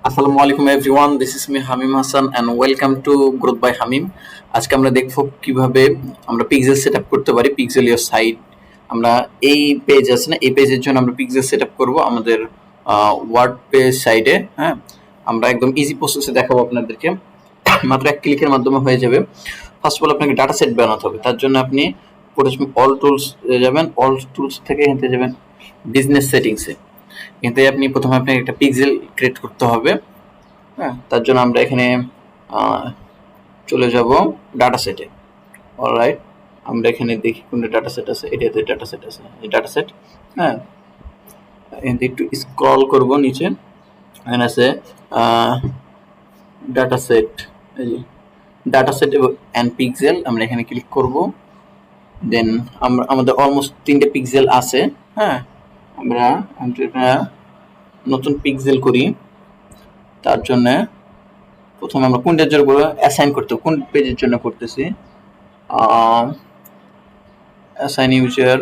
আসসালামু আলাইকুম everyone, this is me Hamim Hasan and welcome to growth by Hamim. আজকে আমরা দেখব কিভাবে আমরা পিক্সেল সেট আপ করতে পারি। পিক্সেল ইওর সাইট, আমরা এই পেজ আছে না, এই পেজের জন্য আমরা পিক্সেল সেট আপ করবো আমাদের ওয়ার্ড পেজ সাইটে। হ্যাঁ, আমরা একদম ইজি প্রসেসে দেখাবো আপনাদেরকে, মাত্র এক ক্লিকের মাধ্যমে হয়ে যাবে। ফার্স্ট অফ অল আপনাকে ডাটা সেট বানাতে হবে, তার জন্য আপনি প্রথমে অল টুলস যাবেন, অল টুলস থেকে হেঁটে যাবেন বিজনেস সেটিংসে। এতে আপনি প্রথমে আপনাকে একটা পিক্সেল ক্রিয়েট করতে হবে। হ্যাঁ, তার জন্য আমরা এখানে চলে যাব ডাটা সেটে। অলরাইট, আমরা এখানে দেখি কোনটা ডাটা সেট আছে, এটাতে ডাটা সেট আছে, এই ডাটা সেট। হ্যাঁ, এখান থেকে একটু স্ক্রল করব নিচে, এখানে আছে ডাটা সেট, এই যে ডাটা সেট এবং অ্যান্ড পিক্সেল। আমরা এখানে ক্লিক করব, দেন আমরা আমাদের অলমোস্ট 3টে পিক্সেল আছে। হ্যাঁ, আমরা নতুন পিক্সেল করি, তার জন্য প্রথমে আমরা কোনটার জন্য অ্যাসাইন করতে, কোন পেজের জন্য করতেছি, অ্যাসাইন ইউজার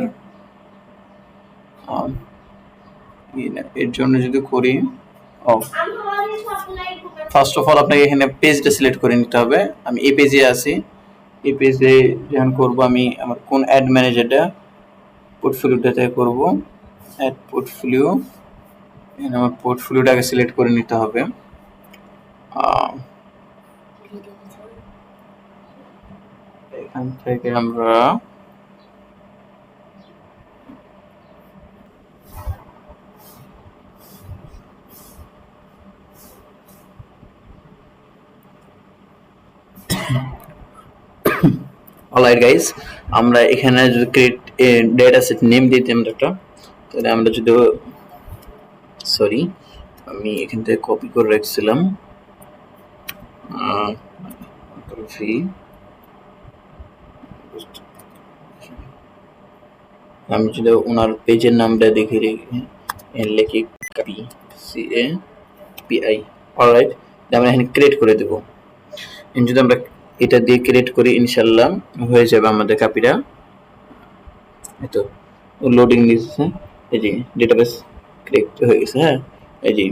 এর জন্য যদি করি, ফার্স্ট অফ অল আপনাকে এখানে পেজটা সিলেক্ট করে নিতে হবে। আমি এই পেজে আছি, এই পেজে যখন করব আমি আমার কোন অ্যাড ম্যানেজারটা, পোর্টফোলিওটাতে করব, অ্যাড পোর্টফোলিও। এখানে আমার পোর্টফোলিওটাকে সিলেক্ট করে নিতে হবে। এখান থেকে আমরা অলরাইট গাইস, আমরা এখানে যদি ক্রিয়েট ডেটা সেট নেম দিতাম একটা, তাহলে আমরা যদি সরি আমি এখান থেকে কপি করে রাখছিলাম, আমি যদি ওনার পেজের নামটা দেখে লিখি কপি, CAPI। অলরাইট, আমরা এখানে ক্রিয়েট করে দেবো। যদি আমরা এটা দিয়ে ক্রিয়েট করি, ইনশাল্লাহ হয়ে যাবে আমাদের কপিটা। তো লোডিং দিচ্ছে, এই যে ডেটাবেস ক্রিয়েট হয়ে গেছে। হ্যাঁ, এই যে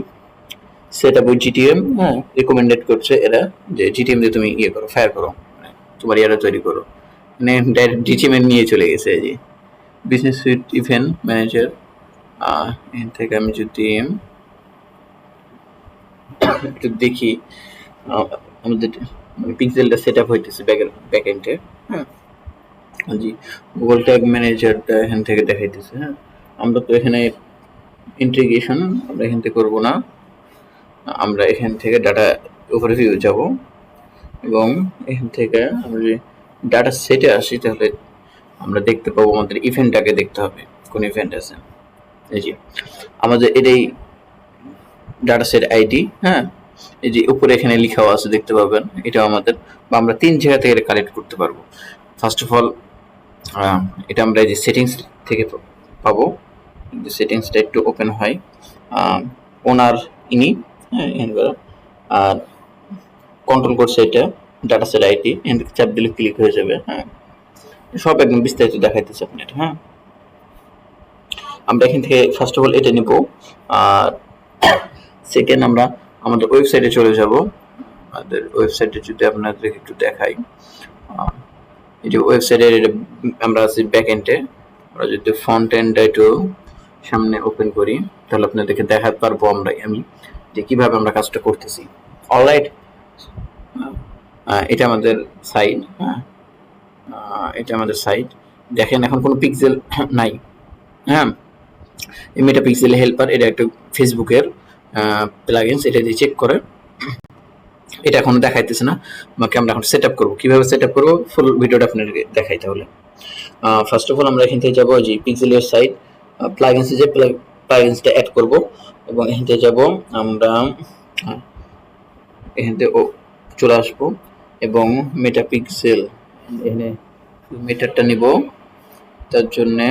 সেট আপ উইথ GTM। হ্যাঁ, রিকমেন্ডেড করছে এরা যে GTM দিয়ে তুমি ইয়ে করো, ফায়ার করো, তোমার ইয়ারা তৈরি করো, মানে ডাইরেক্ট GTM নিয়ে চলে গেছে। এই যে বিজনেস সুইট ইভেন্ট ম্যানেজার, এখান থেকে আমি যদি একটু দেখি আমাদের পিক্সেলটা সেট আপ হইতেছে ব্যাক এন্ডে। হ্যাঁ, জি, গুগল ট্যাগ ম্যানেজারটা এখান থেকে দেখাইতেছে। হ্যাঁ, আমরা তো এখানে ইন্টিগ্রেশন আমরা এখান থেকে করবো না, আমরা এখান থেকে ডাটা ওভারভিউ যাব এবং এখান থেকে আমরা যদি ডাটা সেটে আসি, তাহলে আমরা দেখতে পাবো আমাদের ইভেন্টটাকে দেখতে হবে কোন ইভেন্ট আছে। এই যে আমাদের এটাই ডাটা সেট আইডি। হ্যাঁ, এই যে উপরে এখানে লেখাও আছে, দেখতে পাবেন। এটাও আমাদের, বা আমরা 3 জায়গা থেকে কালেক্ট করতে পারবো। ফার্স্ট অফ অল এটা আমরা এই যে সেটিংস থেকে পাবো, সেটিংসটা একটু ওপেন হয়, ওনার ইনি, হ্যাঁ, আর কন্ট্রোল করছে এটা ডাটা সেট আইডি, এখান থেকে চাপ দিলে ক্লিক হয়ে যাবে। হ্যাঁ, সব একদম বিস্তারিত দেখাইতেছে আপনার। হ্যাঁ, আমরা এখান থেকে ফার্স্ট অফ অল এটা নিব, আর সেকেন্ড আমরা আমাদের ওয়েবসাইটে চলে যাব। আমাদের ওয়েবসাইটে যদি আপনাদের একটু দেখাই, এই যে ওয়েবসাইটের আমরা আছি ব্যাক এন্ডে। আমরা যদি ফ্রন্ট এন্ডটা একটু সামনে ওপেন করি, তাহলে আপনাদেরকে দেখাতে পারবো আমি যে কিভাবে আমরা কাজটা করতেছি। অলরাইট, এটা আমাদের সাইট। হ্যাঁ, এটা আমাদের সাইট। দেখেন এখন কোনো পিক্সেল নাই। হ্যাঁ, মেটা পিক্সেল হেল্পার, এটা একটা ফেসবুকের প্লাগইনস, এটা দিয়ে চেক করে। এটা এখনো দেখাইতেছে না, আমাকে আমরা এখন সেট আপ করবো। কীভাবে সেট আপ করবো ফুল ভিডিওটা আপনাদেরকে দেখাই। তাহলে ফার্স্ট অফ অল আমরা এখান থেকে যাবো যে পিক্সেলের সাইট প্লাগইনসে, যে প্লাগইনসটা অ্যাড করবো, এবং এখান থেকে যাবো আমরা, এখান থেকে চলে আসবো এবং মেটা পিক্সেল, এখানে মিটারটা নিব। তার জন্যে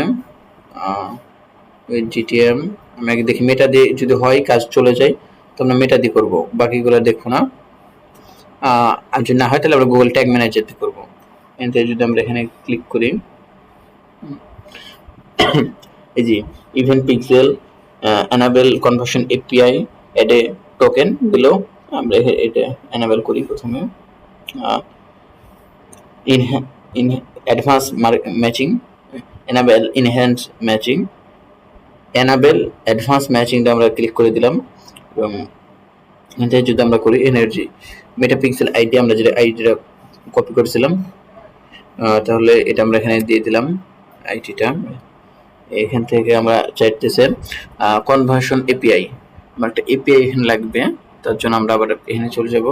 GTM আমি আগে দেখি, মেটা দিয়ে যদি হয় কাজ চলে যায় তো আমরা মেটা দিয়ে করবো, বাকিগুলো দেখবো না। আর যদি না হয় তাহলে আমরা গুগল ট্যাগ ম্যানেজার দিয়ে করবো। এতে যদি আমরা এখানে ক্লিক করি, এই যে event pixel, enable conversion API, add a token দিল, আমরা এটা এনেবল করি প্রথমে। In advance matching, enable enhance matching, enable advance ম্যাচিংটা আমরা ক্লিক করে দিলাম। এবং এখানে যদি আমরা করি এনার্জি মেটাপিক্সেল আইডি, আমরা যেটা আইডিটা কপি করেছিলাম, তাহলে এটা আমরা এখানে দিয়ে দিলাম আইডিটা। এখান থেকে আমরা চাইতেছে কনভার্সন এপিআই, আমার একটা এপিআই এখানে লাগবে, তার জন্য আমরা আবার এখানে চলে যাব।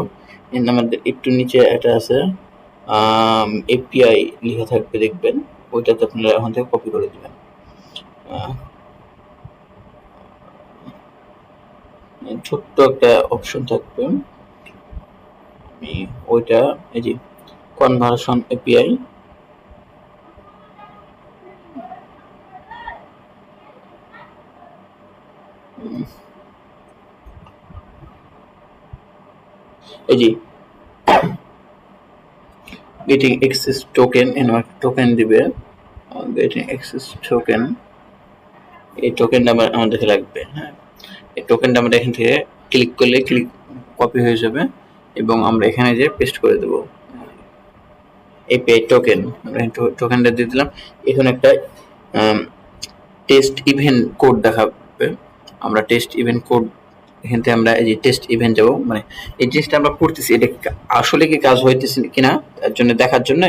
এখানে আমাদের একটু নিচে এটা আছে এপিআই লেখা থাকবে, দেখবেন ওইটাতে আপনারা এখান থেকে কপি করে দেবেন। ছোট্ট একটা অপশন থাকবে, আমি ওইটা এই যে কনভার্সন এপিআই, এই যে গেটিং অ্যাক্সেস টোকেন, এনার টোকেন দিবে, গেটিং অ্যাক্সেস টোকেন, এই টোকেনটা আমাদের লাগবে। হ্যাঁ, এই টোকেনটা আমরা এখান থেকে ক্লিক করলে কপি হয়ে যাবে এবং আমরা এখানে যে পেস্ট করে দেব এপিআই টোকেন, আমরা টোকেনটা দিয়ে দিলাম। এখানে একটা টেস্ট ইভেন্ট কোড দেখাবে, আমরা টেস্ট ইভেন্ট কোড এখান থেকে আমরা এই যে টেস্ট ইভেন্ট যাব, মানে এই জিনিসটা আমরা করতেছি এটা আসলে কি কাজ হইতেছে কিনা তার জন্য দেখার জন্য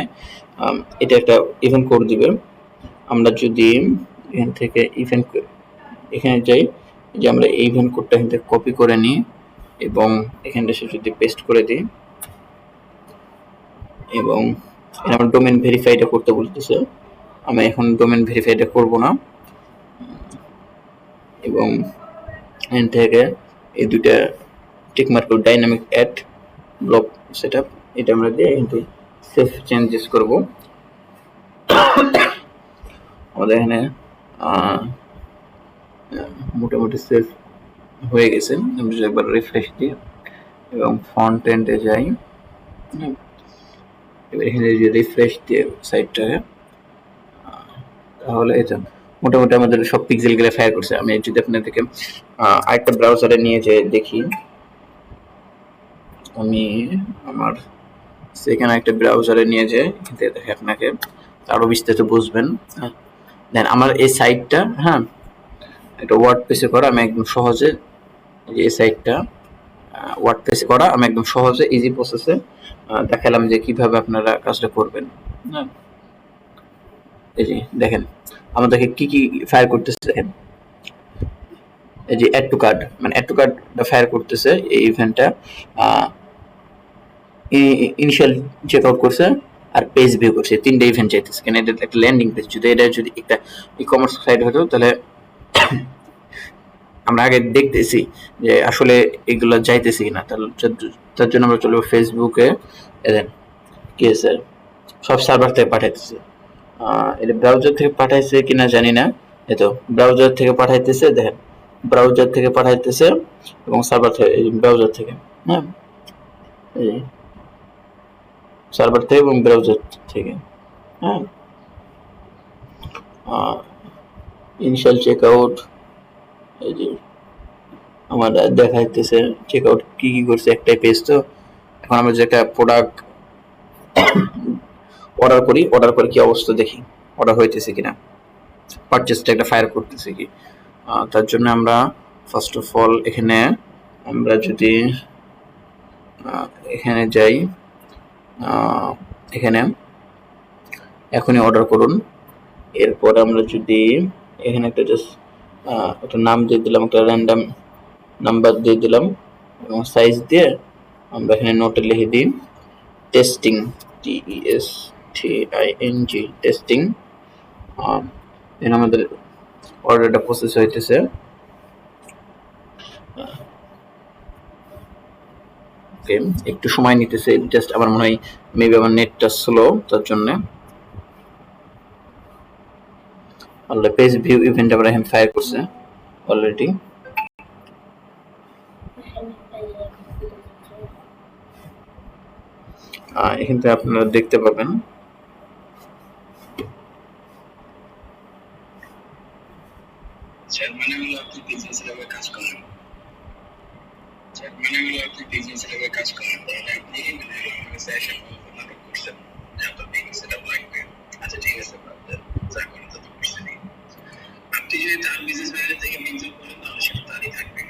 এটা একটা ইভেন্ট কোড দিবে। আমরা যদি এখান থেকে ইভেন্ট এখানে যাই, যে আমরা এই ইভেন্ট কোডটা এখান থেকে কপি করে নিই এবং এখানটা সে যদি পেস্ট করে দিই, এবং আমার ডোমেন ভেরিফাইটা করতে বলতেছে, আমি এখন ডোমেন ভেরিফাইটা করব না, এবং এখান থেকে এই দুইটা টিক মার্ক করব, ডাইনামিক অ্যাড ব্লক সেটআপ, এটা আমরা দিয়ে কিন্তু সেভ চেঞ্জেস করব। আমাদের এখানে মোটামুটি সেভ হয়ে গেছে। আমি যদি একবার রিফ্রেশ দিই এবং ফন্ট এন্ডে যাই, এবার এখানে যদি রিফ্রেশ দিয়ে সাইটটাকে, তাহলে এটা মোটামুটি আমাদের সব পিক্সেল গুলো ফায়ার করছে। আমি যদি আপনাদেরকে আরেকটা ব্রাউজারে নিয়ে যে দেখি, আমি আমার সেখানে একটা ব্রাউজারে নিয়ে যে দেখে আপনাকে আরো বিস্তারিত বুঝবেন। দেন আমার এই সাইটটা, হ্যাঁ, একটা ওয়ার্ডপ্রেসে করা, আমি একদম সহজে এই সাইটটা ওয়ার্ডপ্রেসে করা, আমি একদম সহজে ইজি প্রসেসে দেখালাম যে কিভাবে আপনারা কাজটা করবেন। হ্যাঁ, এই যে দেখেন আমাদেরকে কি কি ফায়ার করতেছে, দেখেন এই যে অ্যাড টু কার্ড, মানে অ্যাড টু কার্ডটা ফায়ার করতেছে এই ইভেন্টটা, ইনিশিয়াল চেক আউট করছে আর পেজ ভিউ করছে, তিনটা ইভেন্ট চাইতেছে। কেন এটা একটা ল্যান্ডিং পেজ, যদি এটা যদি একটা ই কমার্স সাইট হতো তাহলে আমরা আগে দেখতেছি যে আসলে এগুলো যাইতেছে কিনা, তার জন্য আমরা চলবো ফেসবুকে, কি আছে সব সার্ভার থেকে পাঠাইতেছে, এটা ব্রাউজার থেকে পাঠাইছে কিনা জানি না, এতো ব্রাউজার থেকে পাঠাইতেছে, দেখেন ব্রাউজার থেকে পাঠাইতেছে এবং সার্ভার থেকে, এই ব্রাউজার থেকে, হ্যাঁ, এই সার্ভার থেকে এবং ব্রাউজার থেকে, হ্যাঁ, ইনিশিয়াল চেক আউট, এই যে আমার দেখাইতেছে চেক আউট কি কি করছে, একটাই পেজ। তো এখন আমরা যে একটা প্রোডাক্ট অর্ডার করি, অর্ডার করে কি অবস্থা দেখি, অর্ডার হইতেছে কিনা, পারচেসটা একটা ফায়ার করতেছে কি, তার জন্য আমরা ফার্স্ট অফ অল এখানে আমরা যদি এখানে যাই, এখানে এখনই অর্ডার করুন, এরপর আমরা যদি এখানে একটা জাস্ট একটা নাম দিয়ে দিলাম, একটা র্যান্ডম নাম্বার দিয়ে দিলাম এবং সাইজ দিয়ে আমরা এখানে নোটে লিখে দিই টেস্টিং, TESTING টেস্টিং, আমাদের অর্ডারটা প্রসেস হইতেছে। ওকে, একটু সময় নিতেছে, জাস্ট আমার মনে হয় মেবি আমার নেটটা স্লো, তার জন্য অলরেডি পেজ ভিউ ইভেন্ট আমরা এখানে ফায়ার করছে অলরেডি। এখান থেকে আপনারা দেখতে পাবেন মানে হলো আপনি বিজনেস লেভেলে কাজ করেন, তাহলে আপনি মানে সেশন নাটক করছেন যে আপনার বিজনেস সেটআপ লাগবে। আচ্ছা ঠিক আছে, যা করেন তো করছেনই। আপনি যদি তার বিজনেস ম্যানেজার থেকে বিজনেস করেন তাহলে সেটা তারই থাকবে।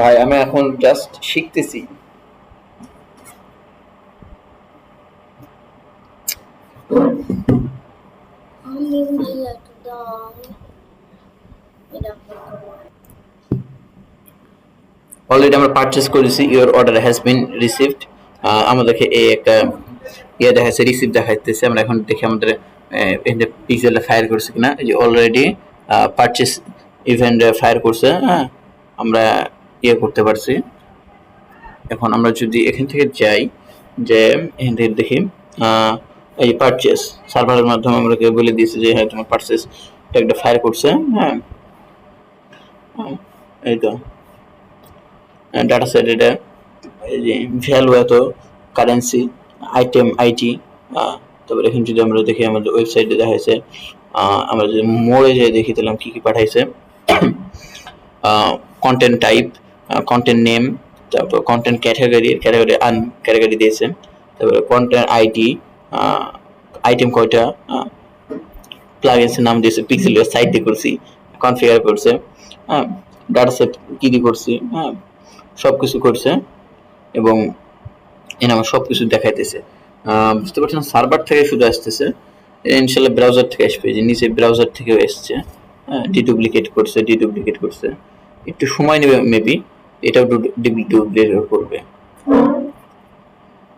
ভাই আমি এখন জাস্ট শিখতেছি। অলরেডি আমরা পারচেজ করেছি, your order has been received. আমাদেরকে এই একটা ইয়ে দেখাচ্ছে, রিসিভ দেখাইতেছে। আমরা এখন দেখি আমাদের পিক্সেলটা ফায়ার করছে কিনা। এই যে অলরেডি পারচেজ ইভেন্ট ফায়ার করছে। হ্যাঁ, আমরা ইয়ে করতে পারছি। এখন আমরা যদি এখান থেকে যাই, যে এখান থেকে দেখি এই পারচেজ সার্ভারের মাধ্যমে আমরা বলে দিয়েছি যে হ্যাঁ তোমার পারচেজ একটা ফায়ার করছে। হ্যাঁ, এই তো ডাটা সেট, এটা এই যে ভ্যালু এত, কারেন্সি, আইটেম আইটি। তারপরে এখন যদি আমরা দেখি আমাদের ওয়েবসাইটে দেখাইছে, আমরা যদি মোড়ে যেয়ে দেখি তাহলে কি কি পাঠাইছে। কন্টেন্ট টাইপ, কন্টেন্ট নেম, তারপর কন্টেন্ট ক্যাটাগরি, ক্যাটাগরি দিয়েছে, তারপরে কন্টেন্ট আইডি, আইটেম কয়টা, প্লাগইনসের নাম দিয়েছে, পিক্সেলের সাইটে করছি, কনফিগার করছে, হ্যাঁ, ডাটা সেট কি দিয়ে করছি, হ্যাঁ, সব কিছু করছে এবং এনে আমার সব কিছু দেখাইতেছে। বুঝতে পারছেন, সার্ভার থেকে শুধু আসতেছে, ইনশাল্লাহ ব্রাউজার থেকে আসবে, যে নিচে ব্রাউজার থেকেও এসছে। হ্যাঁ, ডিডুপ্লিকেট করছে, একটু সময় নেবে মেবি, এটাও ডুপ্লিকেট করবে।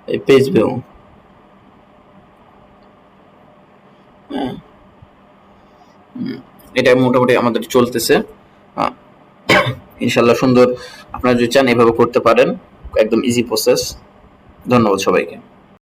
এই পেজ ভিউ, হ্যাঁ, এটা মোটামুটি আমাদের চলতেছে। ইনশাল্লাহ সুন্দর। আপনারা যদি চান এভাবে করতে পারেন, একদম ইজি প্রসেস। ধন্যবাদ সবাইকে।